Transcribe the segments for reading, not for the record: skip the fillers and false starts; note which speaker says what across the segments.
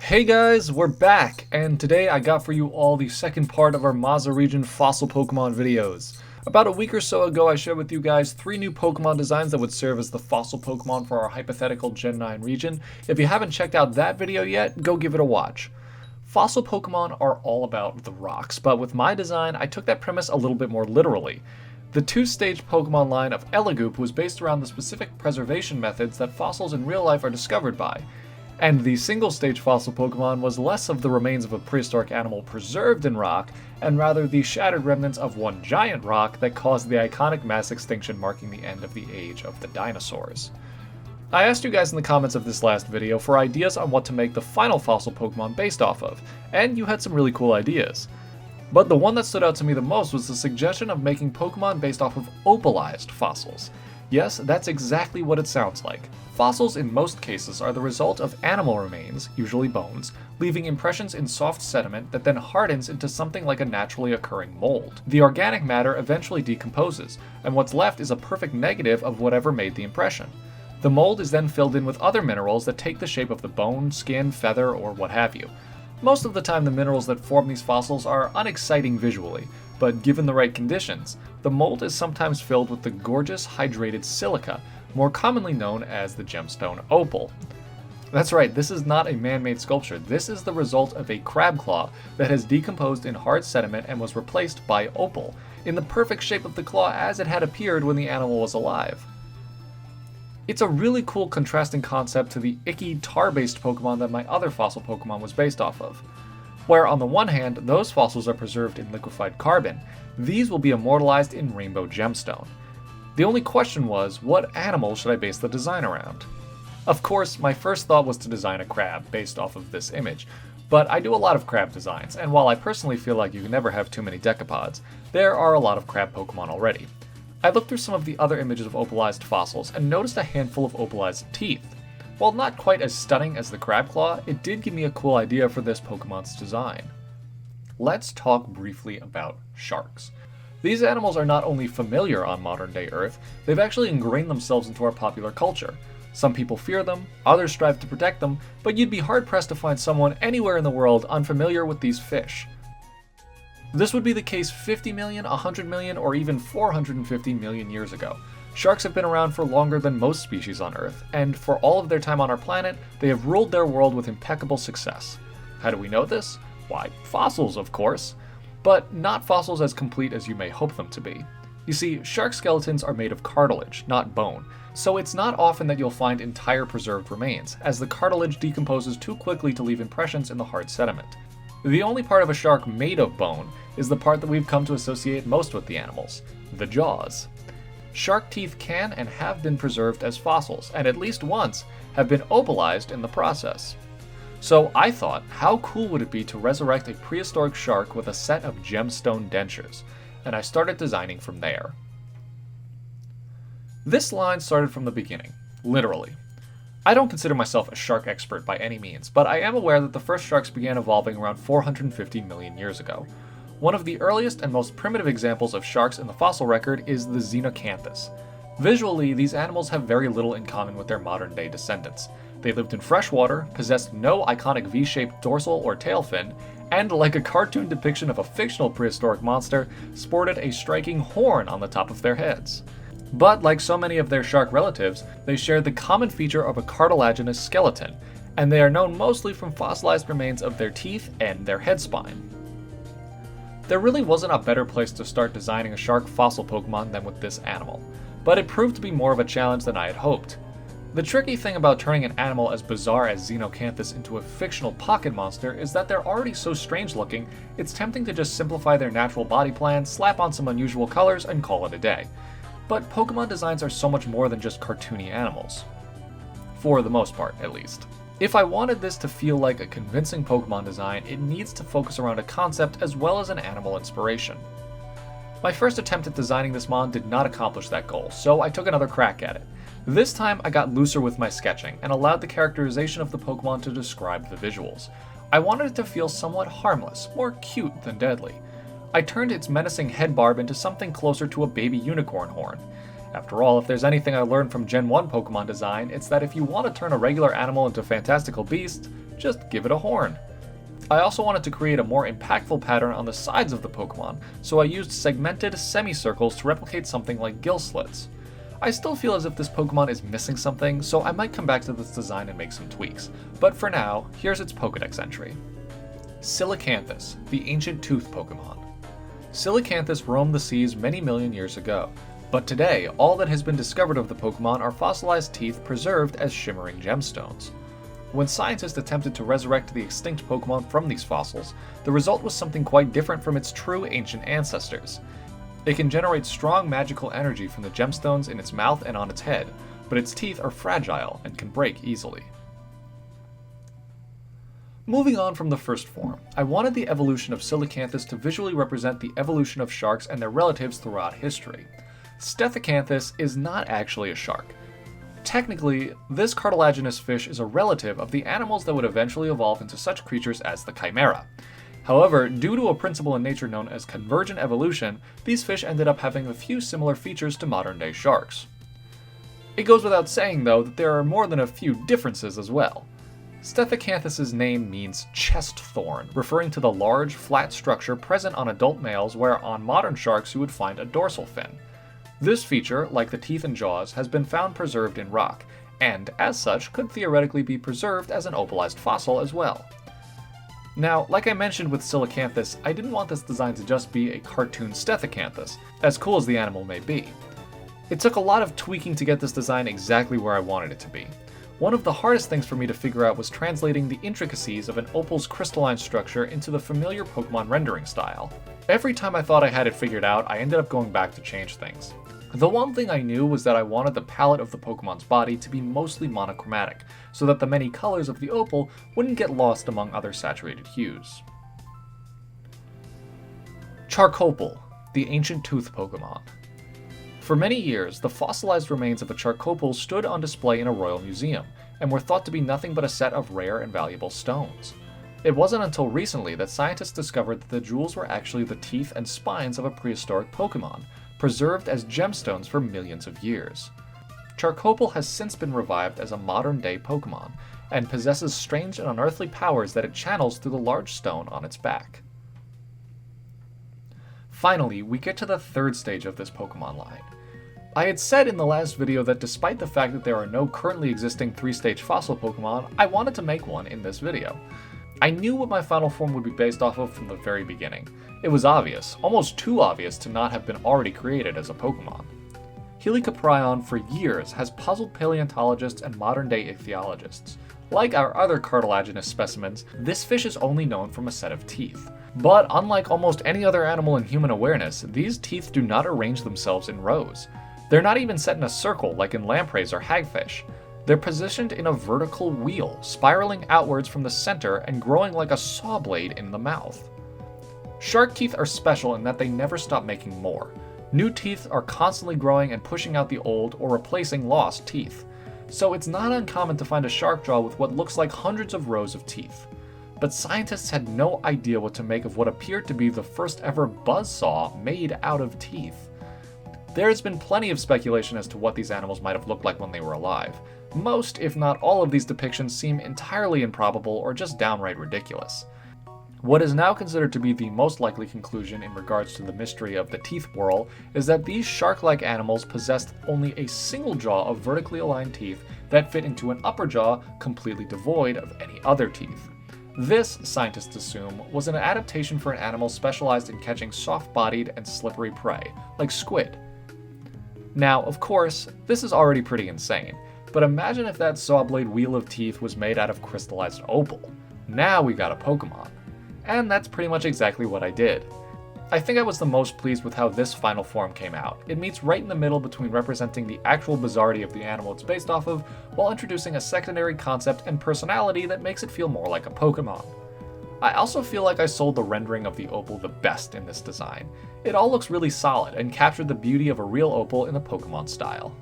Speaker 1: Hey guys, we're back, and today I got for you all the second part of our Mazda region fossil Pokemon videos. About a week or so ago, I shared with you guys 3 new Pokemon designs that would serve as the fossil Pokemon for our hypothetical Gen 9 region. If you haven't checked out that video yet, go give it a watch. Fossil Pokemon are all about the rocks, but with my design, I took that premise a little bit more literally. The 2-stage Pokemon line of Elegoo was based around the specific preservation methods that fossils in real life are discovered by. And the single-stage fossil Pokemon was less of the remains of a prehistoric animal preserved in rock, and rather the shattered remnants of one giant rock that caused the iconic mass extinction marking the end of the age of the dinosaurs. I asked you guys in the comments of this last video for ideas on what to make the final fossil Pokemon based off of, and you had some really cool ideas. But the one that stood out to me the most was the suggestion of making Pokemon based off of opalized fossils. Yes, that's exactly what it sounds like. Fossils in most cases are the result of animal remains, usually bones, leaving impressions in soft sediment that then hardens into something like a naturally occurring mold. The organic matter eventually decomposes, and what's left is a perfect negative of whatever made the impression. The mold is then filled in with other minerals that take the shape of the bone, skin, feather, or what have you. Most of the time the minerals that form these fossils are unexciting visually, but given the right conditions, the mold is sometimes filled with the gorgeous hydrated silica, more commonly known as the gemstone opal. That's right, this is not a man-made sculpture, this is the result of a crab claw that has decomposed in hard sediment and was replaced by opal, in the perfect shape of the claw as it had appeared when the animal was alive. It's a really cool contrasting concept to the icky tar-based Pokemon that my other fossil Pokemon was based off of. Where on the one hand, those fossils are preserved in liquefied carbon, these will be immortalized in rainbow gemstone. The only question was, what animal should I base the design around? Of course, my first thought was to design a crab based off of this image, but I do a lot of crab designs, and while I personally feel like you can never have too many decapods, there are a lot of crab Pokemon already. I looked through some of the other images of opalized fossils and noticed a handful of opalized teeth. While not quite as stunning as the crab claw, it did give me a cool idea for this Pokemon's design. Let's talk briefly about sharks. These animals are not only familiar on modern-day Earth, they've actually ingrained themselves into our popular culture. Some people fear them, others strive to protect them, but you'd be hard-pressed to find someone anywhere in the world unfamiliar with these fish. This would be the case 50 million, 100 million, or even 450 million years ago. Sharks have been around for longer than most species on Earth, and for all of their time on our planet, they have ruled their world with impeccable success. How do we know this? Why, fossils, of course. But not fossils as complete as you may hope them to be. You see, shark skeletons are made of cartilage, not bone, so it's not often that you'll find entire preserved remains, as the cartilage decomposes too quickly to leave impressions in the hard sediment. The only part of a shark made of bone is the part that we've come to associate most with the animals, the jaws. Shark teeth can and have been preserved as fossils, and at least once have been opalized in the process. So I thought, how cool would it be to resurrect a prehistoric shark with a set of gemstone dentures, and I started designing from there. This line started from the beginning, literally. I don't consider myself a shark expert by any means, but I am aware that the first sharks began evolving around 450 million years ago. One of the earliest and most primitive examples of sharks in the fossil record is the Xenocanthus. Visually, these animals have very little in common with their modern-day descendants. They lived in freshwater, possessed no iconic V-shaped dorsal or tail fin, and, like a cartoon depiction of a fictional prehistoric monster, sported a striking horn on the top of their heads. But like so many of their shark relatives, they shared the common feature of a cartilaginous skeleton, and they are known mostly from fossilized remains of their teeth and their head spine. There really wasn't a better place to start designing a shark fossil Pokemon than with this animal, but it proved to be more of a challenge than I had hoped. The tricky thing about turning an animal as bizarre as Xenocanthus into a fictional pocket monster is that they're already so strange looking, it's tempting to just simplify their natural body plan, slap on some unusual colors, and call it a day. But Pokemon designs are so much more than just cartoony animals. For the most part, at least. If I wanted this to feel like a convincing Pokemon design, it needs to focus around a concept as well as an animal inspiration. My first attempt at designing this mon did not accomplish that goal, so I took another crack at it. This time I got looser with my sketching and allowed the characterization of the Pokemon to describe the visuals. I wanted it to feel somewhat harmless, more cute than deadly. I turned its menacing head barb into something closer to a baby unicorn horn. After all, if there's anything I learned from Gen 1 Pokemon design, it's that if you want to turn a regular animal into a fantastical beast, just give it a horn. I also wanted to create a more impactful pattern on the sides of the Pokemon, so I used segmented semicircles to replicate something like gill slits. I still feel as if this Pokemon is missing something, so I might come back to this design and make some tweaks, but for now, here's its Pokedex entry. Coelacanthus, the ancient tooth Pokemon. Coelacanthus roamed the seas many million years ago, but today, all that has been discovered of the Pokemon are fossilized teeth preserved as shimmering gemstones. When scientists attempted to resurrect the extinct Pokemon from these fossils, the result was something quite different from its true ancient ancestors. It can generate strong magical energy from the gemstones in its mouth and on its head, but its teeth are fragile and can break easily. Moving on from the first form, I wanted the evolution of Coelacanthus to visually represent the evolution of sharks and their relatives throughout history. Stethecanthus is not actually a shark. Technically, this cartilaginous fish is a relative of the animals that would eventually evolve into such creatures as the Chimera. However, due to a principle in nature known as convergent evolution, these fish ended up having a few similar features to modern-day sharks. It goes without saying, though, that there are more than a few differences as well. Stethecanthus's name means chest thorn, referring to the large, flat structure present on adult males where on modern sharks you would find a dorsal fin. This feature, like the teeth and jaws, has been found preserved in rock, and as such could theoretically be preserved as an opalized fossil as well. Now, like I mentioned with Coelacanthus, I didn't want this design to just be a cartoon Stethecanthus, as cool as the animal may be. It took a lot of tweaking to get this design exactly where I wanted it to be. One of the hardest things for me to figure out was translating the intricacies of an opal's crystalline structure into the familiar Pokemon rendering style. Every time I thought I had it figured out, I ended up going back to change things. The one thing I knew was that I wanted the palette of the Pokemon's body to be mostly monochromatic, so that the many colors of the opal wouldn't get lost among other saturated hues. Charcoal, the ancient tooth Pokemon. For many years, the fossilized remains of a Charcoal stood on display in a royal museum, and were thought to be nothing but a set of rare and valuable stones. It wasn't until recently that scientists discovered that the jewels were actually the teeth and spines of a prehistoric Pokemon, preserved as gemstones for millions of years. Charcoal has since been revived as a modern-day Pokemon, and possesses strange and unearthly powers that it channels through the large stone on its back. Finally, we get to the third stage of this Pokemon line. I had said in the last video that despite the fact that there are no currently existing 3-stage fossil Pokemon, I wanted to make one in this video. I knew what my final form would be based off of from the very beginning. It was obvious, almost too obvious to not have been already created as a Pokemon. Helicoprion for years has puzzled paleontologists and modern-day ichthyologists. Like our other cartilaginous specimens, this fish is only known from a set of teeth. But unlike almost any other animal in human awareness, these teeth do not arrange themselves in rows. They're not even set in a circle like in lampreys or hagfish. They're positioned in a vertical wheel, spiraling outwards from the center and growing like a saw blade in the mouth. Shark teeth are special in that they never stop making more. New teeth are constantly growing and pushing out the old or replacing lost teeth. So it's not uncommon to find a shark jaw with what looks like hundreds of rows of teeth. But scientists had no idea what to make of what appeared to be the first ever buzzsaw made out of teeth. There has been plenty of speculation as to what these animals might have looked like when they were alive. Most, if not all of these depictions seem entirely improbable or just downright ridiculous. What is now considered to be the most likely conclusion in regards to the mystery of the teeth whirl is that these shark-like animals possessed only a single jaw of vertically aligned teeth that fit into an upper jaw completely devoid of any other teeth. This, scientists assume, was an adaptation for an animal specialized in catching soft-bodied and slippery prey, like squid. Now, of course, this is already pretty insane, but imagine if that saw-blade wheel of teeth was made out of crystallized opal. Now we got a Pokemon. And that's pretty much exactly what I did. I think I was the most pleased with how this final form came out. It meets right in the middle between representing the actual bizarrety of the animal it's based off of, while introducing a secondary concept and personality that makes it feel more like a Pokemon. I also feel like I sold the rendering of the opal the best in this design. It all looks really solid and captured the beauty of a real opal in the Pokemon style.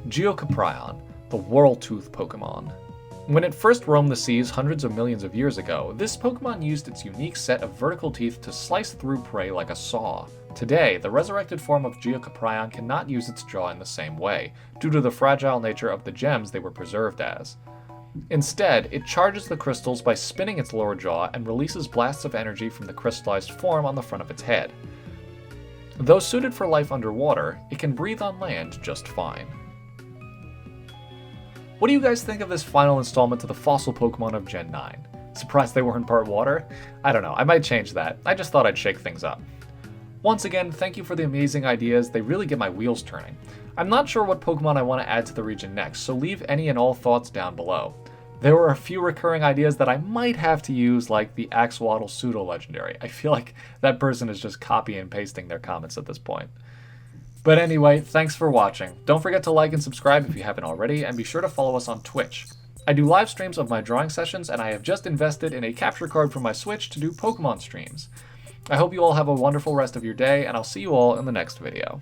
Speaker 1: Geocaprion, the Whorltooth Pokemon. When it first roamed the seas hundreds of millions of years ago, this Pokemon used its unique set of vertical teeth to slice through prey like a saw. Today, the resurrected form of Geocaprion cannot use its jaw in the same way, due to the fragile nature of the gems they were preserved as. Instead, it charges the crystals by spinning its lower jaw and releases blasts of energy from the crystallized form on the front of its head. Though suited for life underwater, it can breathe on land just fine. What do you guys think of this final installment to the fossil Pokemon of Gen 9? Surprised they weren't part water? I don't know, I might change that. I just thought I'd shake things up. Once again, thank you for the amazing ideas, they really get my wheels turning. I'm not sure what Pokemon I want to add to the region next, so leave any and all thoughts down below. There were a few recurring ideas that I might have to use, like the Axolotl pseudo-legendary. I feel like that person is just copy and pasting their comments at this point. But anyway, thanks for watching. Don't forget to like and subscribe if you haven't already, and be sure to follow us on Twitch. I do live streams of my drawing sessions, and I have just invested in a capture card for my Switch to do Pokemon streams. I hope you all have a wonderful rest of your day, and I'll see you all in the next video.